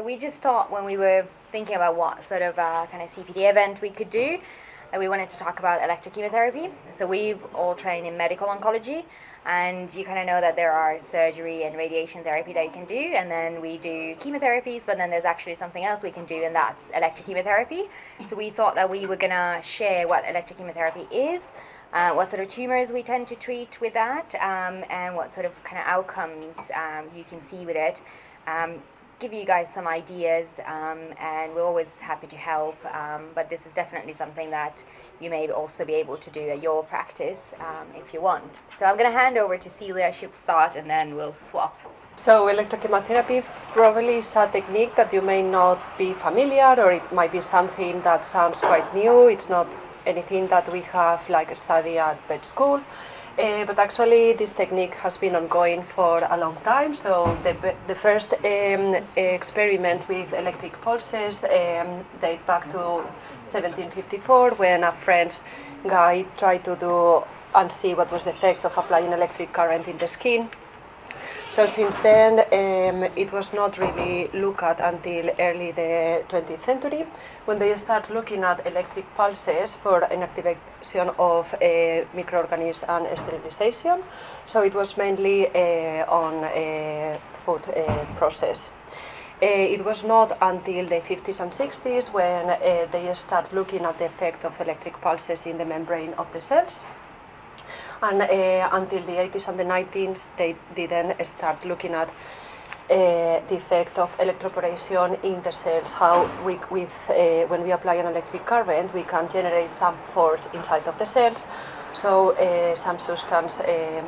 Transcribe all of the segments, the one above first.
So we just thought when we were thinking about what sort of kind of CPD event we could do, we wanted to talk about electrochemotherapy. So we've all trained in medical oncology, and you kind of know that there are surgery and radiation therapy that you can do, and then we do chemotherapies, but then there's actually something else we can do, and that's electrochemotherapy. So we thought that we were going to share what electrochemotherapy is, what sort of tumours we tend to treat with that, and what sort of kind of outcomes you can see with it. Give you guys some ideas, and we're always happy to help, but this is definitely something that you may also be able to do at your practice if you want. So I'm going to hand over to Celia. She'll start and then we'll swap. So electrochemotherapy probably is a technique that you may not be familiar, or it might be something that sounds quite new. It's not anything that we have like studied at vet school. But actually this technique has been ongoing for a long time. So the first experiments with electric pulses date back to 1754, when a French guy tried to do and see what was the effect of applying electric current in the skin. So since then, it was not really looked at until early the 20th century, when they start looking at electric pulses for inactivation of microorganisms and sterilization. So it was mainly on food process. It was not until the 50s and 60s when they start looking at the effect of electric pulses in the membrane of the cells. And until the 80s and the 90s, they didn't start looking at the effect of electroporation in the cells, how when we apply an electric current, we can generate some pores inside of the cells. So some substance,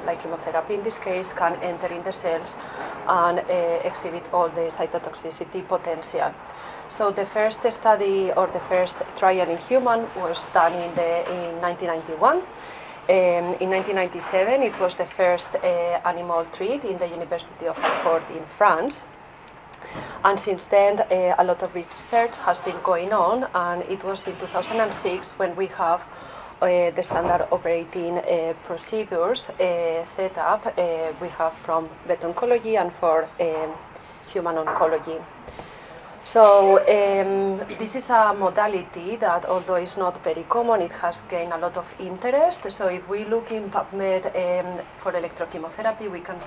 like chemotherapy in this case, can enter in the cells and exhibit all the cytotoxicity potential. So the first study, or the first trial in human, was done in 1991. In 1997, it was the first animal treat in the University of Oxford in France. And since then, a lot of research has been going on, and it was in 2006 when we have the standard operating procedures set up. We have from vet oncology and for human oncology. So this is a modality that, although it's not very common, it has gained a lot of interest. So if we look in PubMed for electrochemotherapy, we can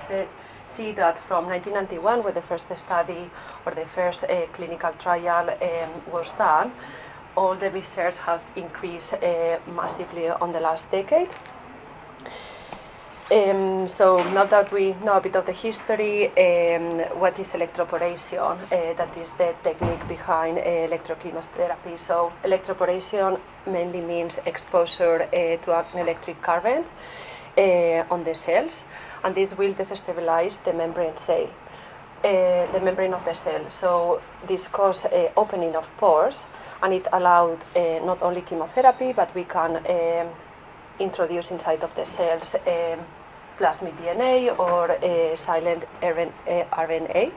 see that from 1991, when the first study or the first clinical trial was done, all the research has increased massively on the last decade. So now that we know a bit of the history, what is electroporation? That is the technique behind electrochemotherapy. So electroporation mainly means exposure to an electric current on the cells, and this will destabilize the membrane cell, the membrane of the cell. So this causes opening of pores, and it allowed not only chemotherapy, but we can introduce inside of the cells plasmid DNA or silent RNA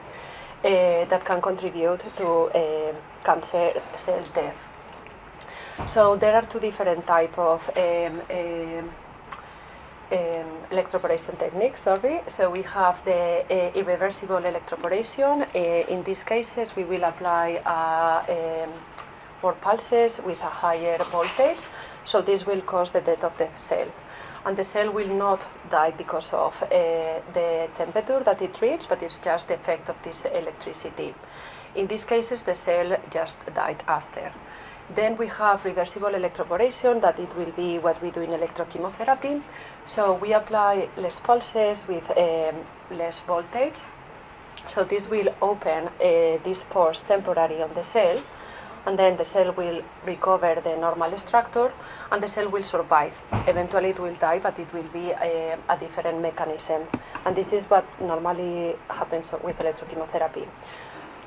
that can contribute to cancer cell death. So there are two different types of electroporation techniques. So we have the irreversible electroporation. In these cases, we will apply more pulses with a higher voltage. So this will cause the death of the cell. And the cell will not die because of the temperature that it reaches, but it's just the effect of this electricity. In these cases, the cell just died after. Then we have reversible electroporation, that it will be what we do in electrochemotherapy. So we apply less pulses with less voltage. So this will open these pores temporarily on the cell, and then the cell will recover the normal structure, and the cell will survive. Eventually it will die, but it will be a different mechanism. And this is what normally happens with electrochemotherapy.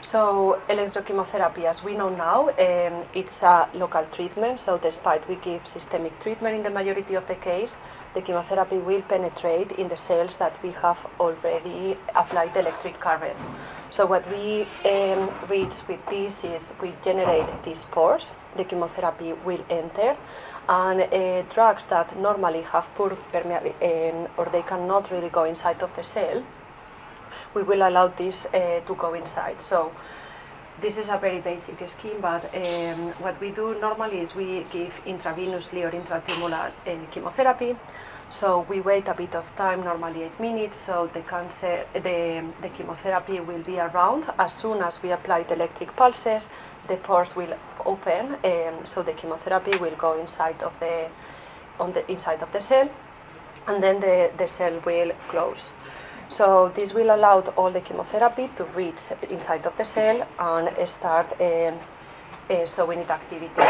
So electrochemotherapy, as we know now, it's a local treatment. So despite we give systemic treatment in the majority of the case, the chemotherapy will penetrate in the cells that we have already applied electric current. So what we reach with this is we generate these pores, the chemotherapy will enter, and drugs that normally have poor permeability, or they cannot really go inside of the cell, we will allow this to go inside. So This is a very basic scheme, but what we do normally is we give intravenously or intratumoral chemotherapy. So we wait a bit of time, normally 8 minutes, so the chemotherapy will be around. As soon as we apply the electric pulses, the pores will open, so the chemotherapy will go inside of the cell, and then the cell will close. So this will allow all the chemotherapy to reach inside of the cell and start showing its activity.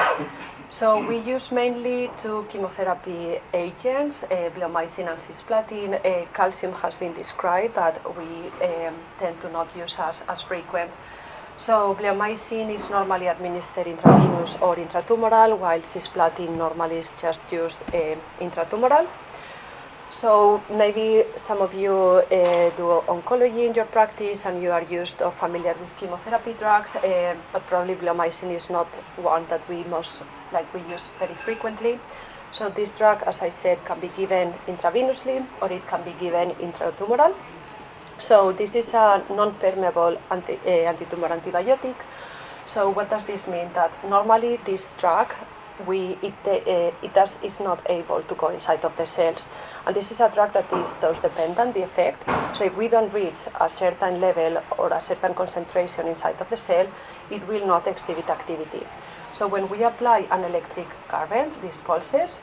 So we use mainly two chemotherapy agents, bleomycin and cisplatin. Calcium has been described, but we tend to not use as frequent. So bleomycin is normally administered intravenous or intratumoral, while cisplatin normally is just used intratumoral. So maybe some of you do oncology in your practice and you are used or familiar with chemotherapy drugs, but probably bleomycin is not one that we use very frequently. So this drug, as I said, can be given intravenously or it can be given intratumoral. So this is a non-permeable anti-tumor antibiotic. So what does this mean? That normally this drug is not able to go inside of the cells, and this is a drug that is dose dependent, the effect. So if we don't reach a certain level or a certain concentration inside of the cell, it will not exhibit activity. So when we apply an electric current, these pulses,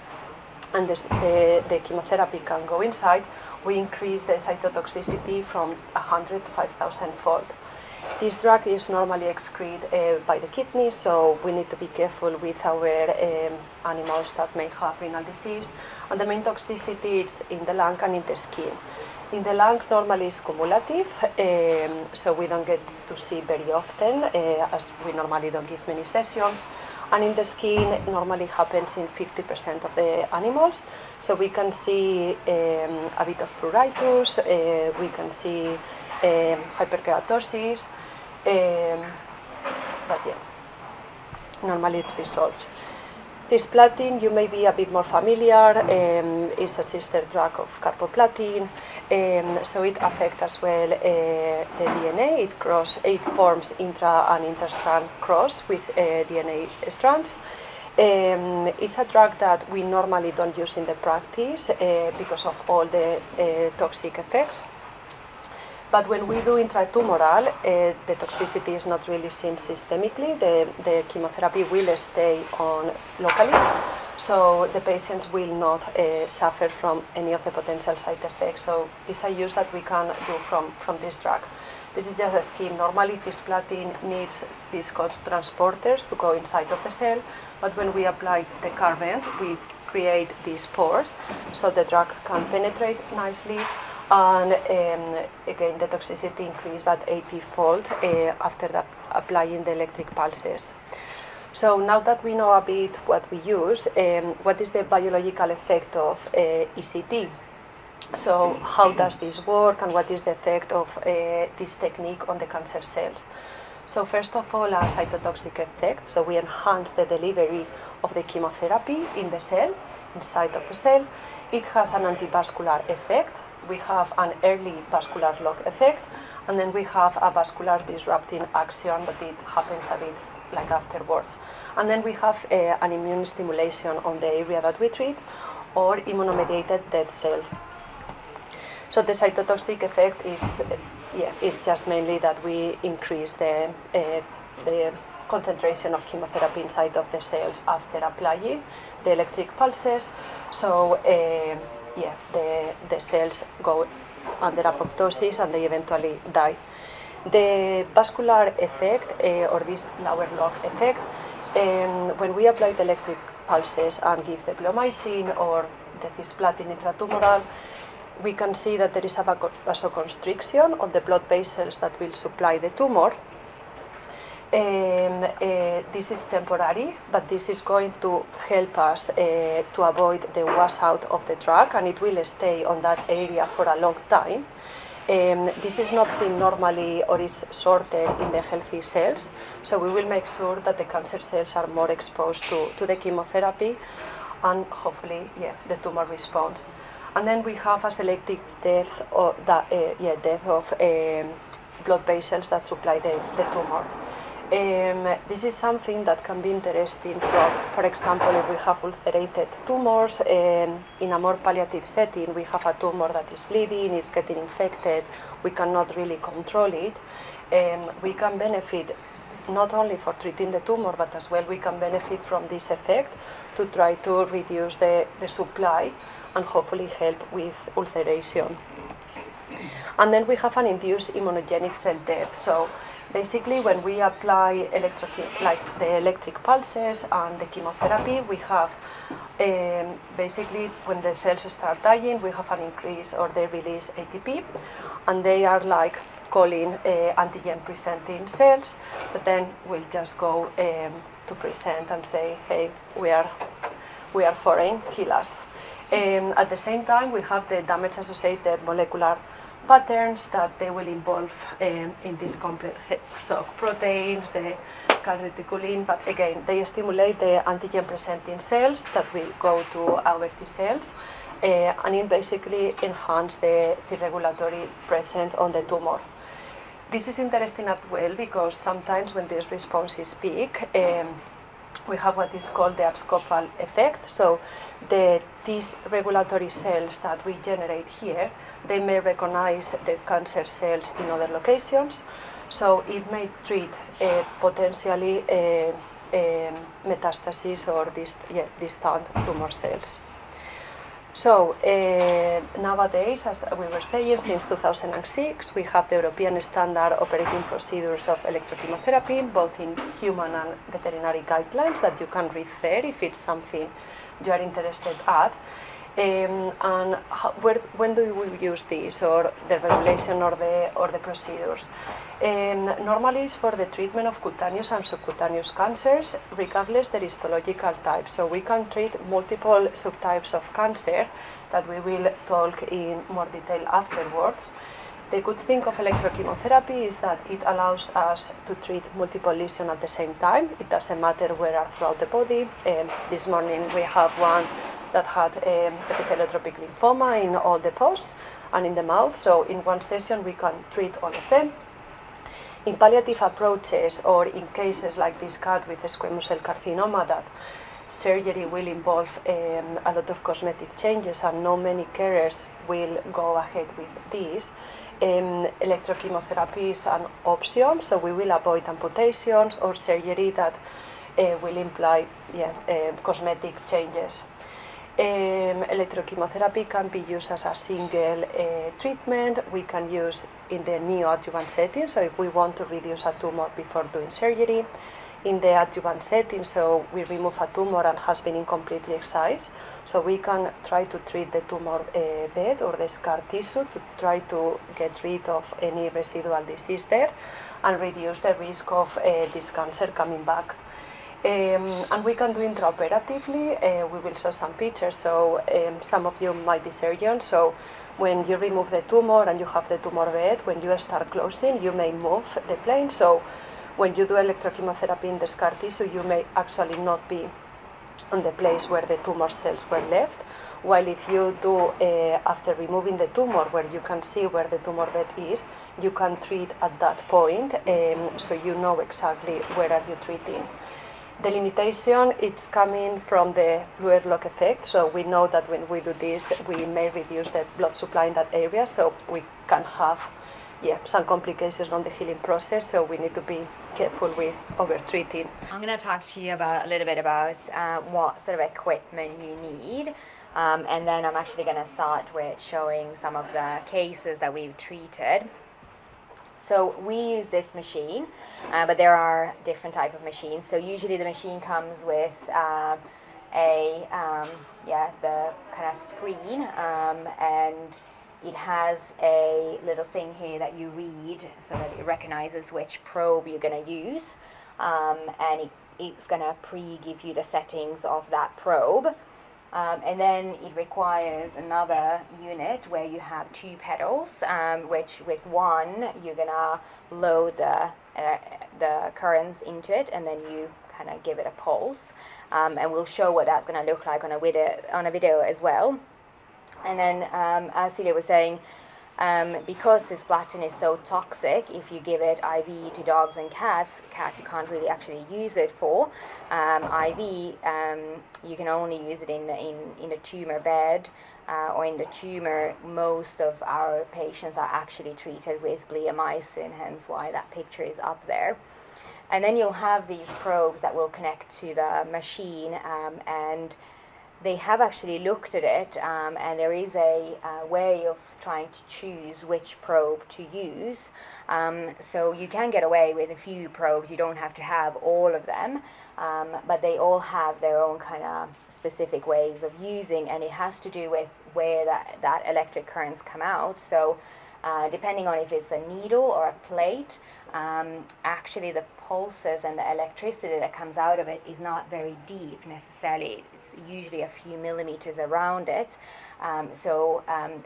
and the chemotherapy can go inside, we increase the cytotoxicity from 100 to 5,000 fold. This drug is normally excreted by the kidney, so we need to be careful with our animals that may have renal disease. And the main toxicity is in the lung and in the skin. In the lung, normally is cumulative, so we don't get to see very often, as we normally don't give many sessions. And in the skin, normally happens in 50% of the animals. So we can see a bit of pruritus, we can see hyperkeratosis, but yeah, normally it resolves. Cisplatin, you may be a bit more familiar, is a sister drug of carboplatin, so it affects as well the DNA. It forms intra and interstrand cross with DNA strands. It's a drug that we normally don't use in the practice because of all the toxic effects. But when we do intratumoral, the toxicity is not really seen systemically. The chemotherapy will stay on locally, so the patients will not suffer from any of the potential side effects. So it's a use that we can do from this drug. This is just a scheme. Normally, cisplatin needs these transporters to go inside of the cell, but when we apply the current, we create these pores, so the drug can penetrate nicely. And again, the toxicity increased by 80-fold after applying the electric pulses. So now that we know a bit what we use, what is the biological effect of ECT? So how does this work and what is the effect of this technique on the cancer cells? So first of all, a cytotoxic effect. So we enhance the delivery of the chemotherapy in the cell, inside of the cell. It has an antivascular effect. We have an early vascular lock effect, and then we have a vascular disrupting action, but it happens a bit like afterwards. And then we have an immune stimulation on the area that we treat, or immunomediated dead cell. So the cytotoxic effect is just mainly that we increase the concentration of chemotherapy inside of the cells after applying the electric pulses. So the cells go under apoptosis and they eventually die. The vascular effect, or this lower lock effect, when we apply the electric pulses and give the bleomycin or the cisplatin intratumoral, we can see that there is a vasoconstriction of the blood vessels that will supply the tumor. This is temporary, but this is going to help us to avoid the washout of the drug, and it will stay on that area for a long time. This is not seen normally or is sorted in the healthy cells, so we will make sure that the cancer cells are more exposed to the chemotherapy, and hopefully, the tumor responds. And then we have a selective death of blood vessels that supply the tumor. This is something that can be interesting for example, if we have ulcerated tumors in a more palliative setting, we have a tumor that is bleeding, is getting infected, we cannot really control it. We can benefit not only for treating the tumor, but as well we can benefit from this effect to try to reduce the supply and hopefully help with ulceration. And then we have an induced immunogenic cell death. So basically, when we apply the electric pulses and the chemotherapy, we have basically when the cells start dying, we have an increase or they release ATP, and they are like calling antigen presenting cells, but then we'll just go to present and say, hey, we are foreign, kill us. At the same time, we have the damage associated molecular patterns that they will involve in this complex shock proteins, the calreticulin, but again, they stimulate the antigen presenting cells that will go to our T cells and it basically enhance the T regulatory present on the tumor. This is interesting as well because sometimes when this response is big, we have what is called the abscopal effect. So the T regulatory cells that we generate here, they may recognize the cancer cells in other locations. So it may treat potentially metastasis or distant tumor cells. So nowadays, as we were saying, since 2006, we have the European standard operating procedures of electrochemotherapy, both in human and veterinary guidelines that you can read there if it's something you are interested at. And when do we use this, or the regulation, or the procedures? Normally it's for the treatment of cutaneous and subcutaneous cancers, regardless the histological type. So we can treat multiple subtypes of cancer that we will talk in more detail afterwards. The good thing of electrochemotherapy is that it allows us to treat multiple lesions at the same time. It doesn't matter where are throughout the body. This morning we have one that had epitheliotropic lymphoma in all the paws and in the mouth. So in one session we can treat all of them. In palliative approaches, or in cases like this cat with squamous cell carcinoma, that surgery will involve a lot of cosmetic changes and not many carers will go ahead with this. Electrochemotherapy is an option, so we will avoid amputations or surgery that will imply cosmetic changes. Electrochemotherapy can be used as a single treatment. We can use in the neoadjuvant setting, so if we want to reduce a tumor before doing surgery. In the adjuvant setting, so we remove a tumor and has been incompletely excised, so we can try to treat the tumor bed or the scar tissue to try to get rid of any residual disease there and reduce the risk of this cancer coming back. And we can do intraoperatively. We will show some pictures, so some of you might be surgeons, so when you remove the tumor and you have the tumor bed, when you start closing, you may move the plane. So when you do electrochemotherapy in the scar tissue, you may actually not be on the place where the tumor cells were left, while if you do after removing the tumor, where you can see where the tumor bed is, you can treat at that point, so you know exactly where are you treating. The limitation, it's coming from the Luer-Lok effect, so we know that when we do this, we may reduce the blood supply in that area, so we can have some complications on the healing process, so we need to be careful with over-treating. I'm going to talk to you a little bit about what sort of equipment you need, and then I'm actually going to start with showing some of the cases that we've treated. So we use this machine, but there are different type of machines. So usually the machine comes with the kind of screen, and it has a little thing here that you read so that it recognizes which probe you're going to use, and it's going to pre-give you the settings of that probe. And then it requires another unit where you have two pedals, which with one you're going to load the currents into it, and then you kind of give it a pulse. And we'll show what that's going to look like on a video as well. And then, as Celia was saying, Because cisplatin is so toxic, if you give it IV to dogs and cats you can't really actually use it for. IV, you can only use it in a tumour bed or in the tumour. Most of our patients are actually treated with bleomycin, hence why that picture is up there. And then you'll have these probes that will connect to the machine, and they have actually looked at it, and there is a way of trying to choose which probe to use. So you can get away with a few probes, you don't have to have all of them, but they all have their own kind of specific ways of using, and it has to do with where that electric currents come out. So depending on if it's a needle or a plate, actually the pulses and the electricity that comes out of it is not very deep necessarily. It's usually a few millimeters around it. So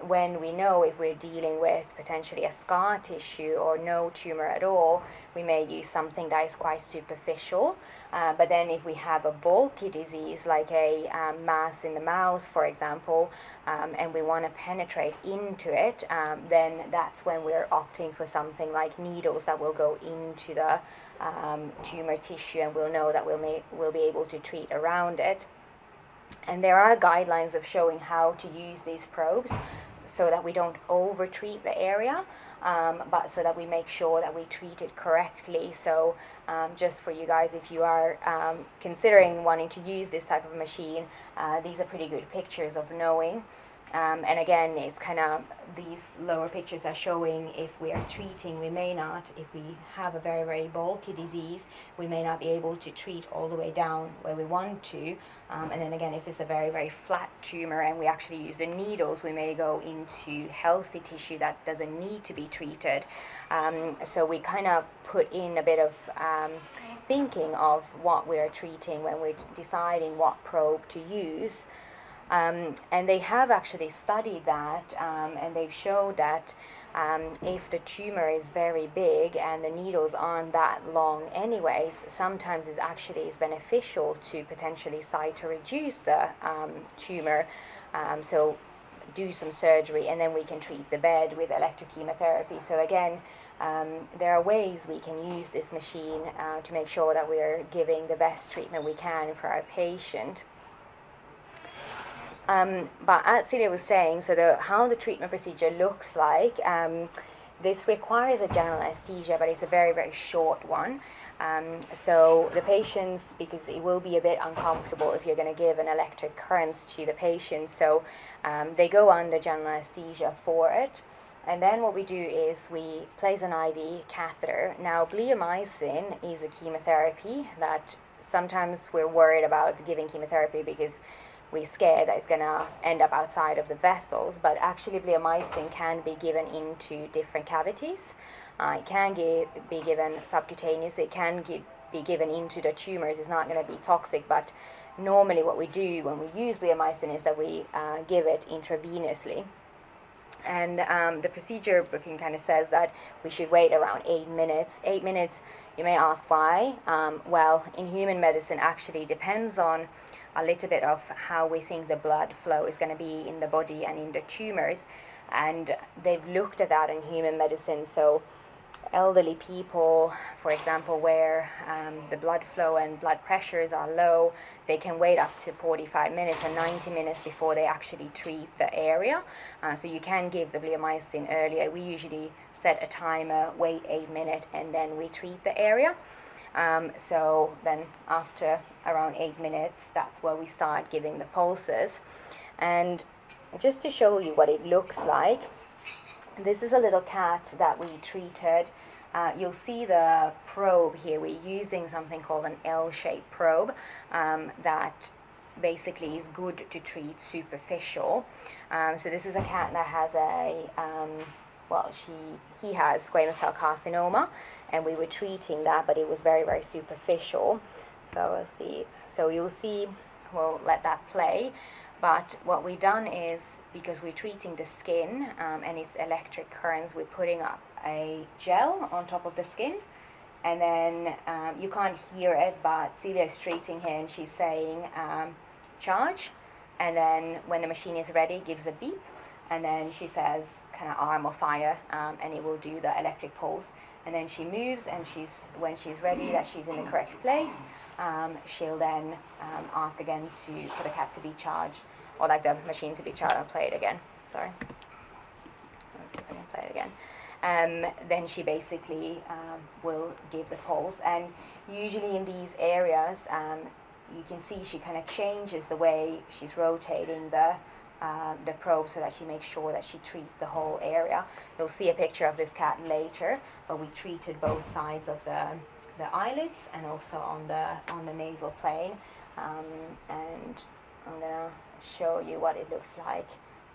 when we know if we're dealing with potentially a scar tissue or no tumor at all, we may use something that is quite superficial. But then if we have a bulky disease like a mass in the mouth, for example, and we want to penetrate into it, then that's when we're opting for something like needles that will go into the tumor tissue, and we'll know that we'll be able to treat around it. And there are guidelines of showing how to use these probes so that we don't over-treat the area, but so that we make sure that we treat it correctly. So just for you guys, if you are considering wanting to use this type of machine, these are pretty good pictures of knowing. And again, it's kind of, these lower pictures are showing if we are treating, we may not, if we have a very, very bulky disease, we may not be able to treat all the way down where we want to. And then again, if it's a very, very flat tumor and we actually use the needles, we may go into healthy tissue that doesn't need to be treated. So we kind of put in a bit of thinking of what we're treating when we're deciding what probe to use. And they have actually studied that, and they've showed that if the tumor is very big and the needles aren't that long anyways, sometimes it actually is beneficial to potentially cytoreduce the tumor, so do some surgery, and then we can treat the bed with electrochemotherapy. So again, there are ways we can use this machine to make sure that we're giving the best treatment we can for our patient. But as Celia was saying, so how the treatment procedure looks like, this requires a general anesthesia, but it's a very, very short one. So the patients, because it will be a bit uncomfortable if you're going to give an electric current to the patient, so they go under general anesthesia for it. And then what we do is we place an IV catheter. Now, bleomycin is a chemotherapy that sometimes we're worried about giving chemotherapy because we're scared that it's going to end up outside of the vessels, but actually bleomycin can be given into different cavities. It can be given subcutaneous, it can be given into the tumors. It's not going to be toxic, but normally what we do when we use bleomycin is that we give it intravenously. And the procedure booking kind of says that we should wait around 8 minutes. 8 minutes, you may ask why. Well, in human medicine actually depends on a little bit of how we think the blood flow is going to be in the body and in the tumors, and they've looked at that in human medicine. So elderly people, for example, where the blood flow and blood pressures are low, they can wait up to 45 minutes and 90 minutes before they actually treat the area. So you can give the bleomycin earlier. We usually set a timer, wait 8 minutes, and then we treat the area. So then after around 8 minutes, that's where we start giving the pulses. And just to show you what it looks like, this is a little cat that we treated. You'll see the probe here. We're using something called an L-shaped probe that basically is good to treat superficial. So this is a cat that has a, he has squamous cell carcinoma, and we were treating that, but it was very, very superficial. So let's see. So you'll see, we'll let that play. But what we've done is, because we're treating the skin and it's electric currents, we're putting up a gel on top of the skin. And then you can't hear it, but Celia's treating here and she's saying charge. And then when the machine is ready, it gives a beep. And then she says kind of arm of fire, and it will do the electric pulse. And then she moves, and when she's ready, that she's in the correct place, she'll then ask again for the cat to be charged, or like the machine to be charged. I'll play it again. Sorry. Let's see if I can play it again. Then she basically will give the pulse, and usually in these areas, you can see she kind of changes the way she's rotating the probe so that she makes sure that she treats the whole area. You'll see a picture of this cat later, but we treated both sides of the eyelids and also on the nasal plane, and I'm gonna show you what it looks like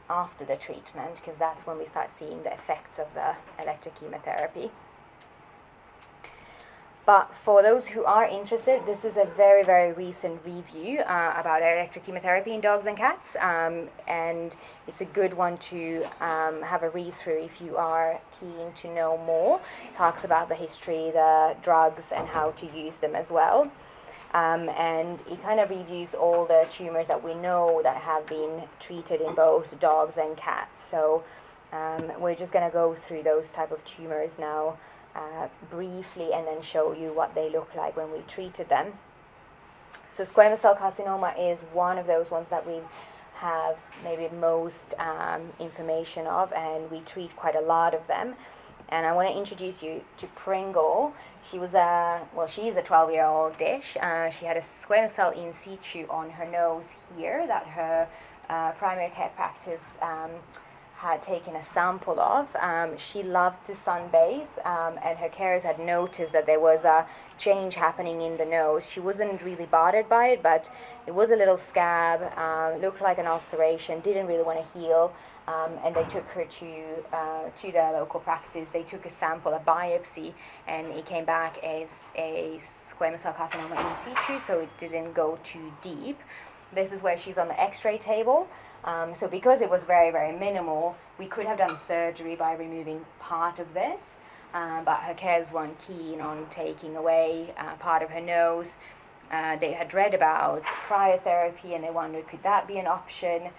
after the treatment, because that's when we start seeing the effects of the electrochemotherapy. But for those who are interested, this is a very, very recent review about electrochemotherapy in dogs and cats, and it's a good one to have a read through if you are keen to know more. It talks about the history, the drugs, and how to use them as well. And it kind of reviews all the tumours that we know that have been treated in both dogs and cats. So we're just going to go through those type of tumours now briefly, and then show you what they look like when we treated them. So squamous cell carcinoma is one of those ones that we have maybe most information of, and we treat quite a lot of them. And I want to introduce you to Pringle. She is a 12-year-old dish. She had a squamous cell in situ on her nose here that her primary care practice had taken a sample of. She loved to sunbathe, and her carers had noticed that there was a change happening in the nose. She wasn't really bothered by it, but it was a little scab, looked like an ulceration, didn't really want to heal, and they took her to the local practice. They took a sample, a biopsy, and it came back as a squamous cell carcinoma in situ, so it didn't go too deep. This is where she's on the x-ray table. So because it was very, very minimal, we could have done surgery by removing part of this, but her carers weren't keen on taking away part of her nose. They had read about cryotherapy, and they wondered, could that be an option?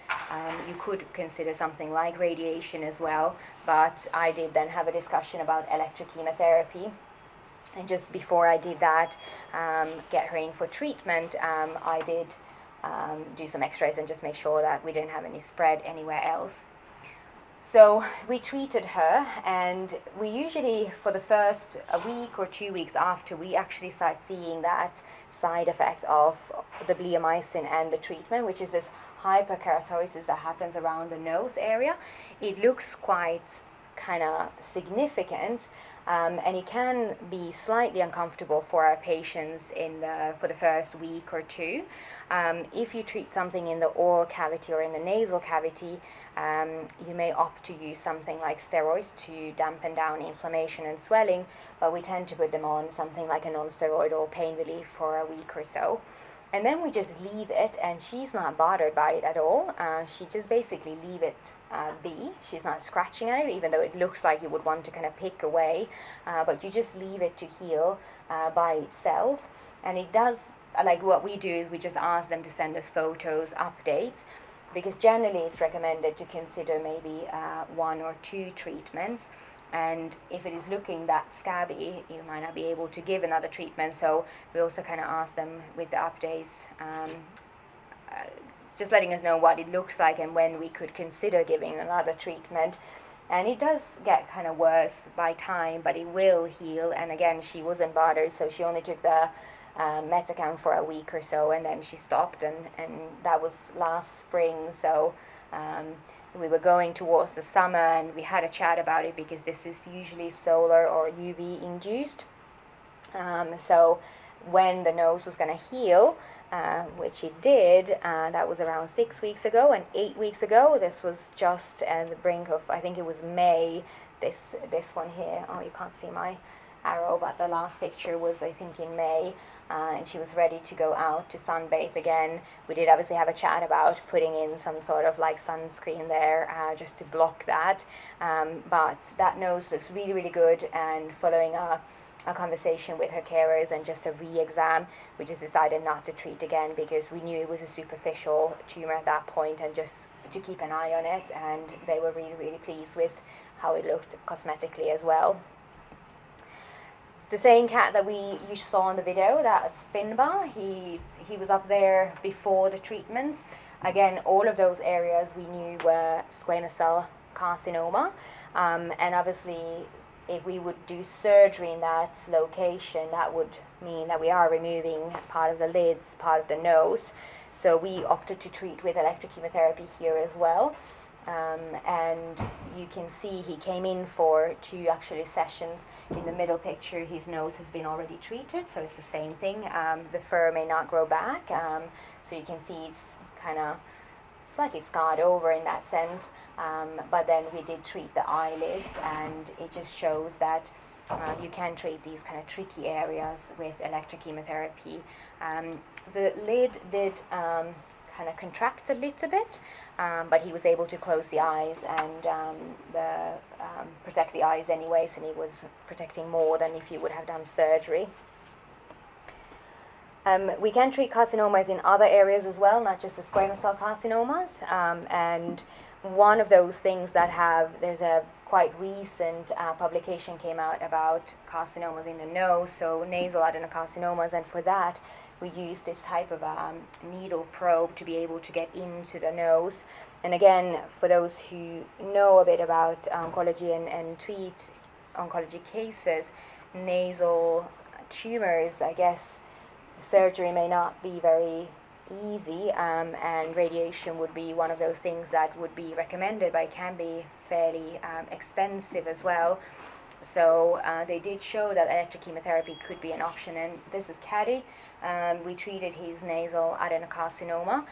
You could consider something like radiation as well, but I did then have a discussion about electrochemotherapy. And just before I did that, get her in for treatment, I did do some x-rays and just make sure that we didn't have any spread anywhere else. So we treated her, and we usually, for the first a week or 2 weeks after, we actually start seeing that side effect of the bleomycin and the treatment, which is this hyperkeratosis that happens around the nose area. It looks quite kind of significant, and it can be slightly uncomfortable for our patients for the first week or two. If you treat something in the oral cavity or in the nasal cavity, you may opt to use something like steroids to dampen down inflammation and swelling, but we tend to put them on something like a non-steroidal pain relief for a week or so. And then we just leave it, and she's not bothered by it at all. She just basically leave it be. She's not scratching at it, even though it looks like you would want to kind of pick away, but you just leave it to heal by itself. And it does, like what we do is we just ask them to send us photos, updates, because generally it's recommended to consider maybe 1 or 2 treatments. And if it is looking that scabby, you might not be able to give another treatment. So we also kind of ask them with the updates, just letting us know what it looks like and when we could consider giving another treatment. And it does get kind of worse by time, but it will heal. And again, she wasn't bothered, so she only took the Metacam for a week or so, and then she stopped, and that was last spring. So we were going towards the summer, and we had a chat about it, because this is usually solar or UV induced. So when the nose was going to heal, which it did, that was around 6 weeks ago, and 8 weeks ago, this was just at the brink of, I think it was May, this one here. Oh, you can't see my arrow, but the last picture was, I think, in May. And she was ready to go out to sunbathe again. We did obviously have a chat about putting in some sort of like sunscreen there, just to block that. But that nose looks really, really good, and following a conversation with her carers and just a re-exam, we just decided not to treat again, because we knew it was a superficial tumor at that point, and just to keep an eye on it, and they were really, really pleased with how it looked cosmetically as well. The same cat that you saw in the video, that's Finbar, he was up there before the treatments. Again, all of those areas we knew were squamous cell carcinoma, and obviously if we would do surgery in that location, that would mean that we are removing part of the lids, part of the nose. So we opted to treat with electrochemotherapy here as well. And you can see he came in for 2 actually sessions. In the middle picture, his nose has been already treated, so it's the same thing. The fur may not grow back, so you can see it's kind of slightly scarred over in that sense. But then we did treat the eyelids, and it just shows that you can treat these kind of tricky areas with electrochemotherapy. The lid did kind of contract a little bit, but he was able to close the eyes and protect the eyes anyways, and he was protecting more than if you would have done surgery. We can treat carcinomas in other areas as well, not just the squamous cell carcinomas, and one of those things there's a quite recent publication came out about carcinomas in the nose, so nasal adenocarcinomas, and for that we used this type of needle probe to be able to get into the nose. And again, for those who know a bit about oncology and treat oncology cases, nasal tumors, I guess surgery may not be very easy, and radiation would be one of those things that would be recommended, but it can be fairly expensive as well. So they did show that electrochemotherapy could be an option, and this is Caddy. We treated his nasal adenocarcinoma.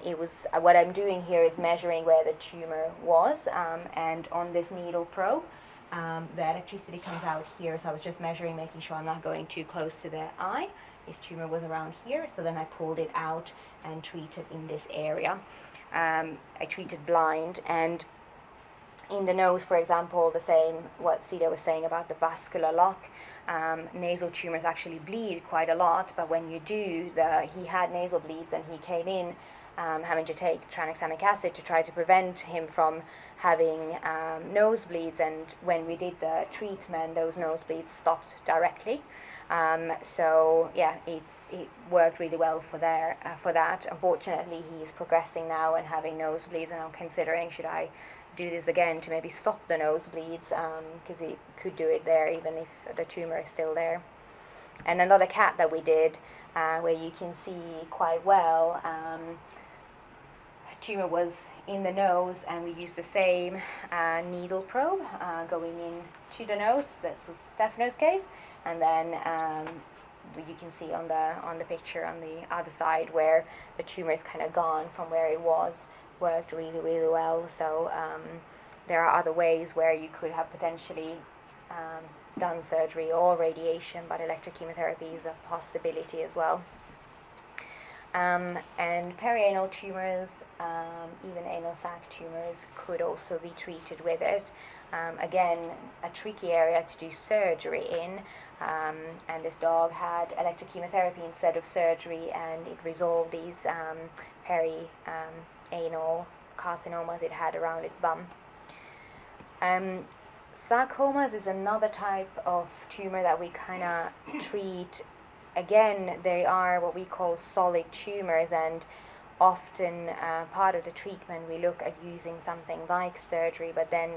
It was what I'm doing here is measuring where the tumor was, and on this needle probe, the electricity comes out here, so I was just measuring, making sure I'm not going too close to the eye. His tumor was around here, so then I pulled it out and treated in this area. I treated blind, and in the nose, for example, the same, what Celia was saying about the vascular lock, nasal tumors actually bleed quite a lot, but when you do, he had nasal bleeds, and he came in having to take tranexamic acid to try to prevent him from having nosebleeds, and when we did the treatment, those nosebleeds stopped directly. So yeah, it worked really well for that. Unfortunately, he's progressing now and having nosebleeds, and I'm considering should I do this again to maybe stop the nosebleeds, because he could do it there even if the tumor is still there. And another cat that we did, where you can see quite well, tumor was in the nose, and we used the same needle probe going into the nose. This was Stephanos' case, and then you can see on the picture on the other side where the tumor is kind of gone from where it was. Worked really, really well. So there are other ways where you could have potentially done surgery or radiation, but electrochemotherapy is a possibility as well. And perianal tumors, even anal sac tumors, could also be treated with it. Again, a tricky area to do surgery in, and this dog had electrochemotherapy instead of surgery, and it resolved these anal carcinomas it had around its bum. Sarcomas is another type of tumor that we kind of treat. Again, they are what we call solid tumors, and often part of the treatment we look at using something like surgery, but then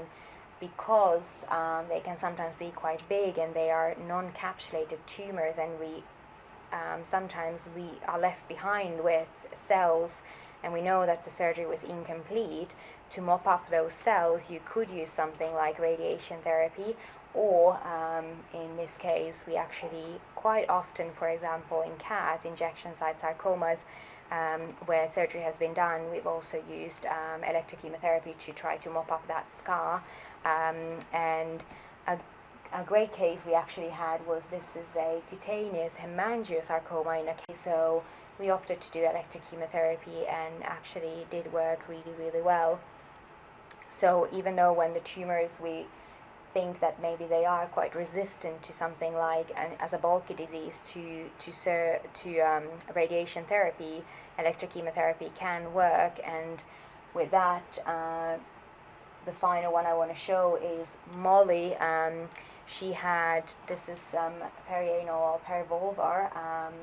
because they can sometimes be quite big and they are non-capsulated tumors, and we sometimes we are left behind with cells, and we know that the surgery was incomplete. To mop up those cells, you could use something like radiation therapy, or in this case, we actually quite often, for example, in cats, injection site sarcomas, where surgery has been done, we've also used electrochemotherapy to try to mop up that scar. And a great case we actually had was, this is a cutaneous hemangiosarcoma in a case, so we opted to do electrochemotherapy, and actually did work really, really well. So even though when the tumors, we think that maybe they are quite resistant to something like, as a bulky disease, to radiation therapy, electrochemotherapy can work. And with that, the final one I want to show is Molly. She had, this is perianal or perivulvar,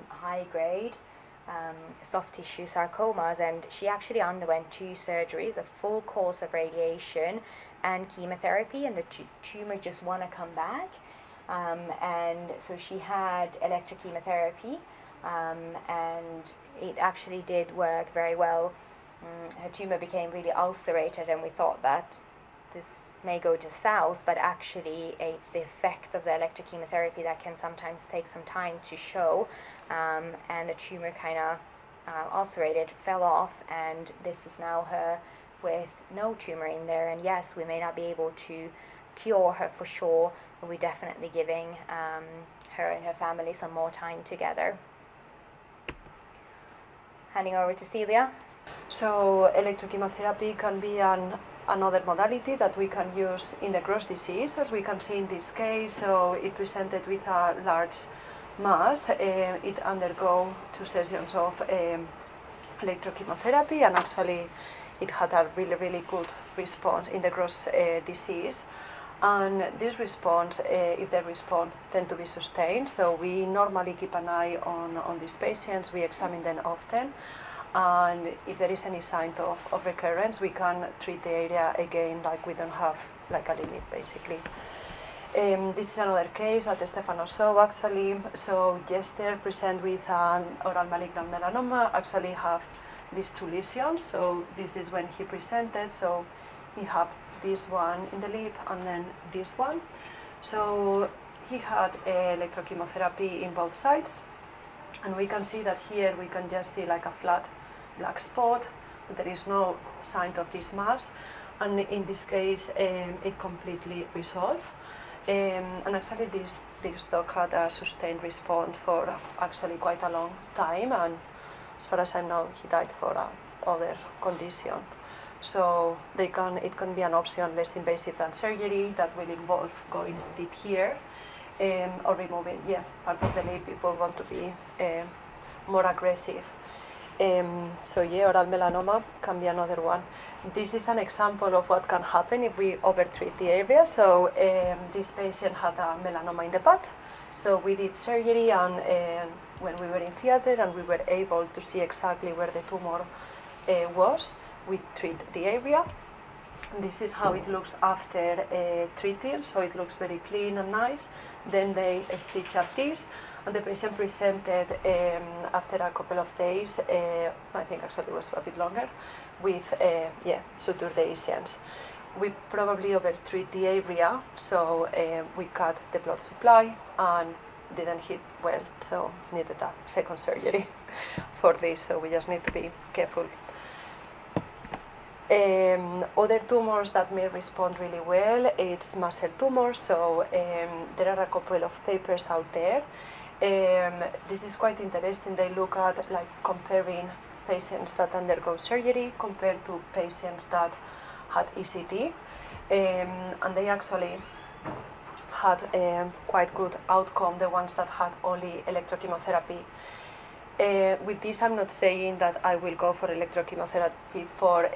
high grade soft tissue sarcomas, and she actually underwent 2 surgeries, a full course of radiation and chemotherapy, and the tumor just want to come back. And so she had electrochemotherapy, and it actually did work very well. Her tumor became really ulcerated, and we thought that this may go to south, but actually it's the effect of the electrochemotherapy that can sometimes take some time to show, and the tumor kind of ulcerated, fell off, and this is now her with no tumor in there. And yes, we may not be able to cure her for sure, but we're definitely giving her and her family some more time together. Handing over to Celia. So electrochemotherapy can be another modality that we can use in the gross disease, as we can see in this case. So it presented with a large mass. It undergo 2 sessions of electrochemotherapy, and actually it had a really good response in the gross disease. And this response, if the response tend to be sustained, so we normally keep an eye on these patients. We examine them often, and if there is any sign of recurrence, we can treat the area again. Like, we don't have like a limit, basically. This is another case that Stefano saw actually. So Jester present with an oral malignant melanoma, actually have these 2 lesions. So this is when he presented. So he had this one in the lip and then this one. So he had electrochemotherapy in both sides, and we can see that here we can just see like a flat black spot. There is no sign of this mass, and in this case it completely resolved. And actually this dog had a sustained response for actually quite a long time, and as far as I know, he died for other condition. So it can be an option less invasive than surgery that will involve going deep here, or removing part of the lip. People want to be more aggressive. So oral melanoma can be another one. This is an example of what can happen if we overtreat the area. So this patient had a melanoma in the butt. So we did surgery, and when we were in theater and we were able to see exactly where the tumor was, we treat the area. This is how it looks after treating, so it looks very clean and nice. Then they stitch up this, and the patient presented after a couple of days, I think actually it was a bit longer, with sutured lesions. We probably overtreat the area, so we cut the blood supply and didn't hit well, so needed a second surgery for this, so we just need to be careful. Other tumors that may respond really well, it's muscle tumors. So there are a couple of papers out there. This is quite interesting. They look at like comparing patients that undergo surgery compared to patients that had ECT, and they actually had quite good outcome, the ones that had only electrochemotherapy. With this, I'm not saying that I will go for electrochemotherapy for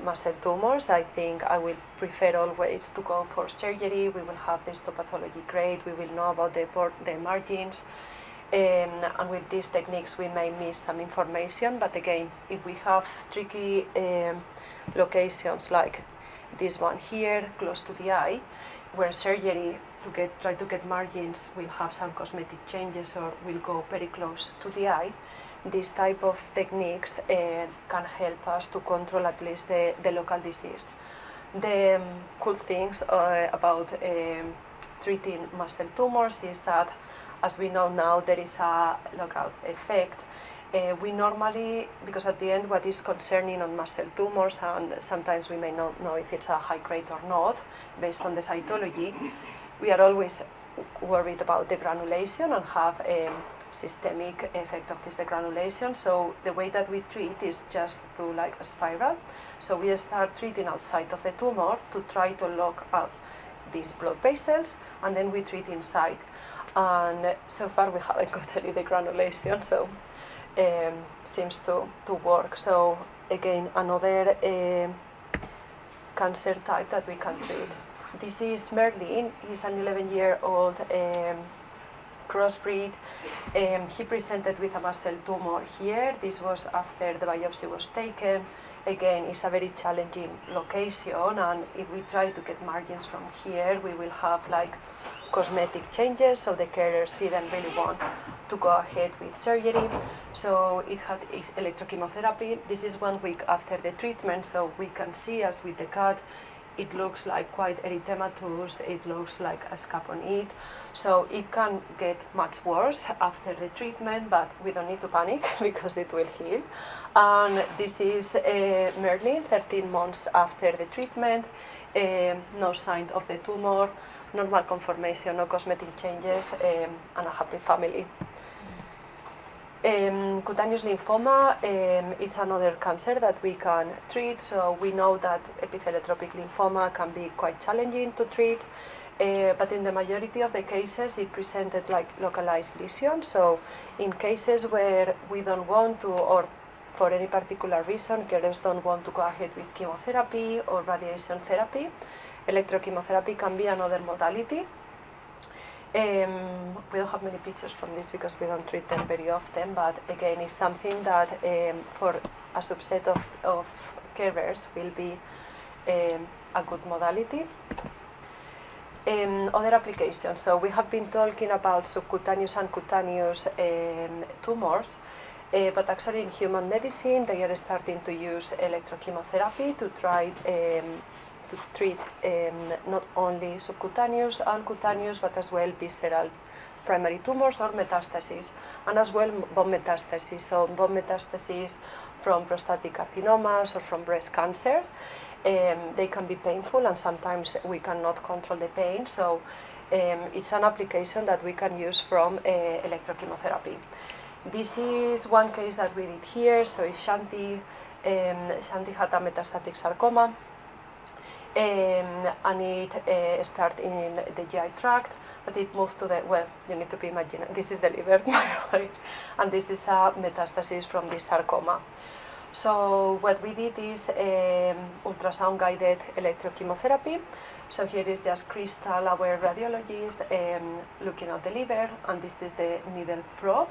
muscle tumors. I think I will prefer always to go for surgery. We will have the histopathology grade. We will know about the margins. And with these techniques, we may miss some information. But again, if we have tricky locations like this one here, close to the eye, where surgery try to get margins will have some cosmetic changes or will go very close to the eye, this type of techniques can help us to control at least the local disease. The cool things about treating muscle tumors is that, as we know now, there is a lockout effect. We normally, because at the end what is concerning on muscle tumors, and sometimes we may not know if it's a high grade or not, based on the cytology, we are always worried about the granulation and have a systemic effect of this degranulation. So the way that we treat is just through like a spiral. So we start treating outside of the tumor to try to lock up these blood vessels, and then we treat inside. And so far we haven't got any degranulation, so seems to work. So again, another cancer type that we can treat. This is Merlin. He's an 11-year-old crossbreed. He presented with a mast cell tumor here. This was after the biopsy was taken. Again, it's a very challenging location, and if we try to get margins from here, we will have like cosmetic changes, so the carers didn't really want to go ahead with surgery. So it had electrochemotherapy. This is 1 week after the treatment, so we can see, as with the cut, it looks like quite erythematous, it looks like a scab on it. So it can get much worse after the treatment, but we don't need to panic because it will heal. And this is Merlin, 13 months after the treatment, no sign of the tumor, normal conformation, no cosmetic changes, and a happy family. Cutaneous lymphoma, it's another cancer that we can treat, so we know that epitheliotropic lymphoma can be quite challenging to treat, but in the majority of the cases it presented like localized lesions. So in cases where we don't want to, or for any particular reason, carers don't want to go ahead with chemotherapy or radiation therapy, electrochemotherapy can be another modality. We don't have many pictures from this because we don't treat them very often, but again, it's something that for a subset of carers will be a good modality. Other applications. So we have been talking about subcutaneous and cutaneous tumors, but actually in human medicine they are starting to use electrochemotherapy to try to treat not only subcutaneous and cutaneous, but as well visceral primary tumors or metastases, and as well bone metastases. So bone metastases from prostatic carcinomas or from breast cancer. They can be painful, and sometimes we cannot control the pain. So it's an application that we can use from electrochemotherapy. This is one case that we did here. So it's Shanti. Shanti had a metastatic sarcoma. And it started in the GI tract, but it moved to the, well, you need to be imagining, this is the liver, by the way, and this is a metastasis from this sarcoma. So what we did is ultrasound-guided electrochemotherapy. So here is just Crystal, our radiologist, looking at the liver, and this is the needle probe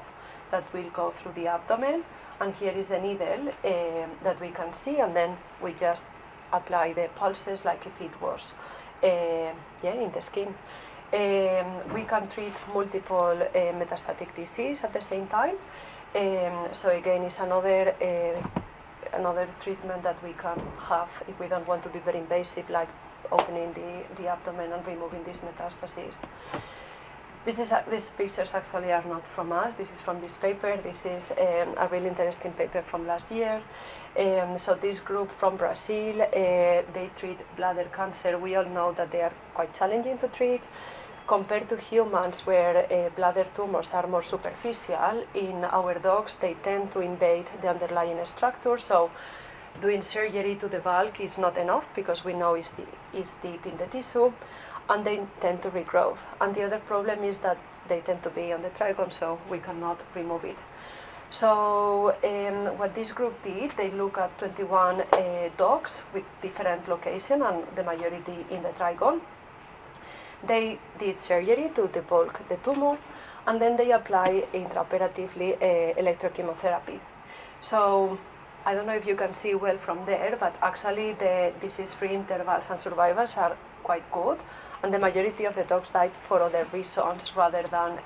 that will go through the abdomen, and here is the needle that we can see, and then we just apply the pulses like if it was in the skin. We can treat multiple metastatic disease at the same time. So again, it's another treatment that we can have if we don't want to be very invasive, like opening the abdomen and removing these metastases. These pictures actually are not from us. This is from this paper. This is a really interesting paper from last year. So this group from Brazil, they treat bladder cancer. We all know that they are quite challenging to treat. Compared to humans, where bladder tumors are more superficial, in our dogs they tend to invade the underlying structure. So doing surgery to the bulk is not enough because we know it's deep in the tissue, and they tend to regrow. And the other problem is that they tend to be on the trachome, so we cannot remove it. So what this group did, they looked at 21 dogs with different locations, and the majority in the trachome. They did surgery to debulk the tumor, and then they apply intraoperatively electrochemotherapy. So I don't know if you can see well from there, but actually the disease-free intervals and survivals are quite good, and the majority of the dogs died for other reasons rather than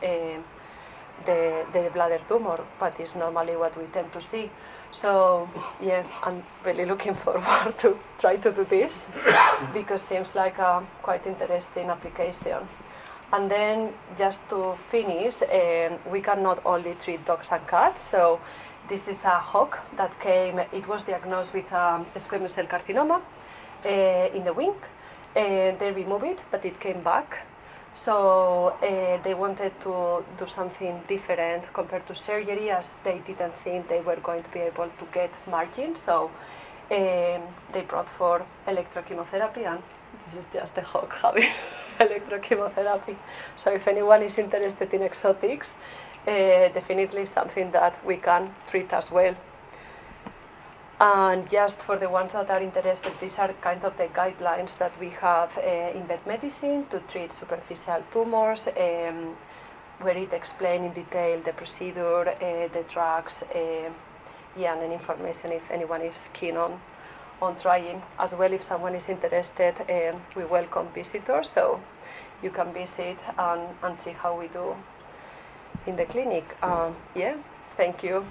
the bladder tumor, but it's normally what we tend to see. So yeah, I'm really looking forward to try to do this because it seems like a quite interesting application. And then just to finish, we can not only treat dogs and cats. So this is a hawk that came, it was diagnosed with squamous cell carcinoma in the wing. They removed it, but it came back. So they wanted to do something different compared to surgery, as they didn't think they were going to be able to get margins. So they brought for electrochemotherapy, and this is just the hawk having electrochemotherapy. So if anyone is interested in exotics, definitely something that we can treat as well. And just for the ones that are interested, these are kind of the guidelines that we have in vet medicine to treat superficial tumors, where it explains in detail the procedure, the drugs, yeah, and any information if anyone is keen on trying. As well, if someone is interested, we welcome visitors, so you can visit and see how we do in the clinic. Yeah, thank you.